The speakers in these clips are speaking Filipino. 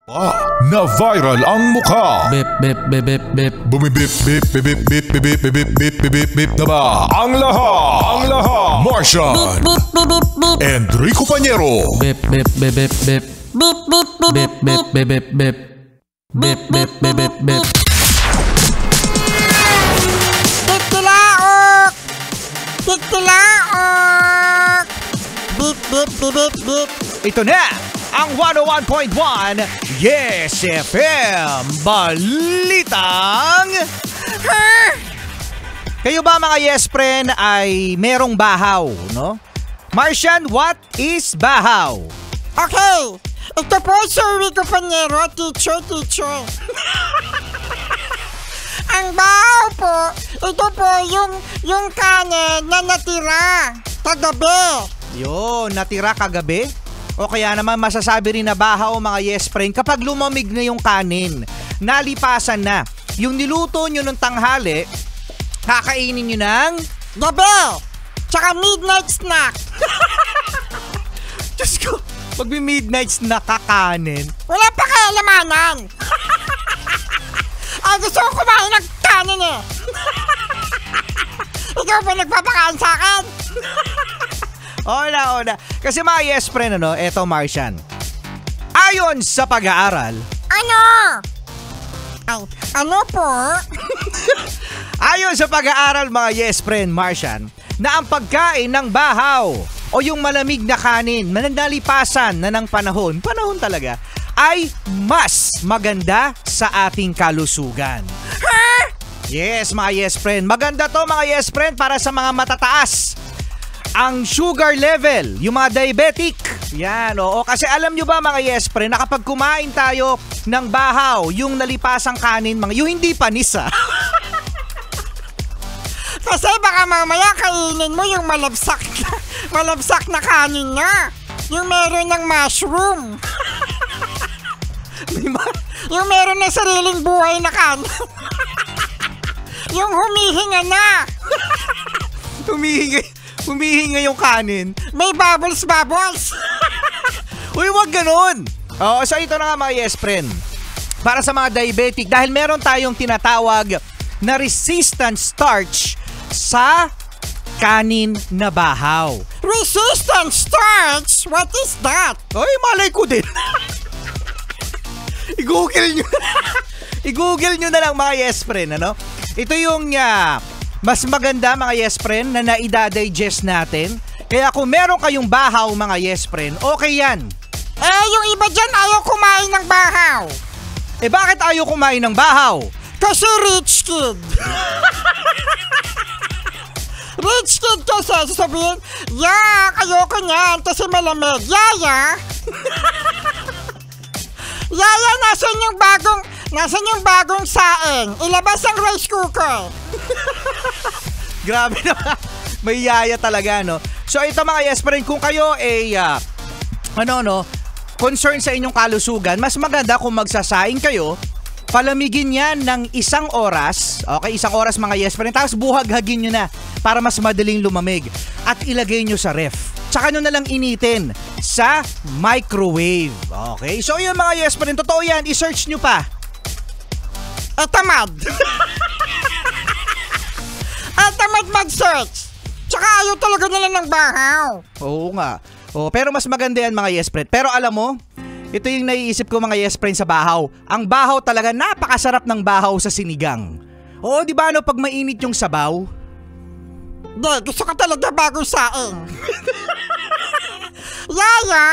Na-viral ang mukha. Bip, bip, bip, bip, bip. Bumibip, bip, bip, bip, bip, bip, bip, bip, bip, bip, bip na ba? Ang lahat. Martian. Enrico Pañero. Bip, bip, bip, bip, bip. Bip, bip, bip, bip, bip, bip, bip. Bip, bip, bip, bip, bip. Tikilaok! Tikilaok! Bip, bip, bip, bip, bip. Ito na ang 101.1 Yes FM Balitang Kayo ba mga Yes Friend ay merong bahaw, no? Martian, what is bahaw? Okay, ito po si Enrico Pañero, teacher. Ang bahaw po, ito po yung kanin na natira kagabi. Yun, natira kagabi? O kaya naman masasabi rin na bahaw mga Yes Friend kapag lumamig na yung kanin, nalipasan na. Yung niluto nyo ng tanghali, kakainin nyo ng gabi, tsaka midnight snack. Diyos ko, pag may midnight snack kakanin. Wala pa kaialamanan. Ay, gusto ko kumain ng kanin eh. Ikaw ba nagpapakain sa akin? Ona. Kasi mga Yes Friend, eto Martian. Ayon sa pag-aaral. Ano? Ay, ano po? Ayon sa pag-aaral mga Yes Friend, Martian, na ang pagkain ng bahaw o yung malamig na kanin na nalipasan na ng panahon talaga, ay mas maganda sa ating kalusugan. Yes mga Yes Friend, maganda to mga Yes Friend para sa mga matataas ang sugar level, yung mga diabetic. Yan, oo. Kasi alam nyo ba mga Yes Friend, na kapag kumain tayo ng bahaw, yung nalipasang kanin, yung hindi panis Kasi baka mamaya kainin mo yung malabsak na kanin nga. Yung meron ng mushroom. Yung meron ng sariling buhay na kanin. Yung humihinga na. Humihinga yung kanin. May bubbles. Uy, wag ganun. Oo, so ito na nga mga Yes Friend. Para sa mga diabetic, dahil meron tayong tinatawag na resistant starch sa kanin na bahaw. Resistant starch? What is that? Ay, malay ko din. I-google nyo na lang mga Yes Friend, ano? Ito yung mas maganda mga Yes Friend na naida-digest natin. Kaya kung meron kayong bahaw mga Yes Friend, okay yan. Yung iba dyan ayaw kumain ng bahaw. Bakit ayaw kumain ng bahaw? Kasi rich kid. Rich kid kasi sasabihin, ayoko niyan kasi malamig. Yaya, nasan yung bagong saing? Ilabas ang rice cooker. Grabe naman. May yaya talaga, no? So ito mga Yes Friend, kung kayo concern sa inyong kalusugan, mas maganda kung magsasaing kayo, palamigin yan ng 1 oras. Okay, 1 oras mga Yes Friend. Tapos buhaghagin nyo na para mas madaling lumamig. At ilagay nyo sa ref. Tsaka nyo na lang initin sa microwave. Okay, so yun mga Yes Friend, totoo yan. I-search nyo pa. Tamad mag-search. Tsaka ayaw talaga nila ng bahaw. Oo nga. Pero mas maganda yan mga Yes Friend. Pero alam mo, ito yung naiisip ko mga Yes Friend sa bahaw. Ang bahaw talaga, napakasarap ng bahaw sa sinigang. Oo, di ba pag mainit yung sabaw? Gusto ka talaga bagong saing. Yaya,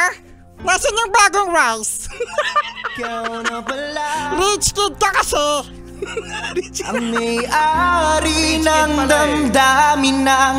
nasan yung bagong rice? Rich kid ka kasi. Ang may-ari ng damdamin ng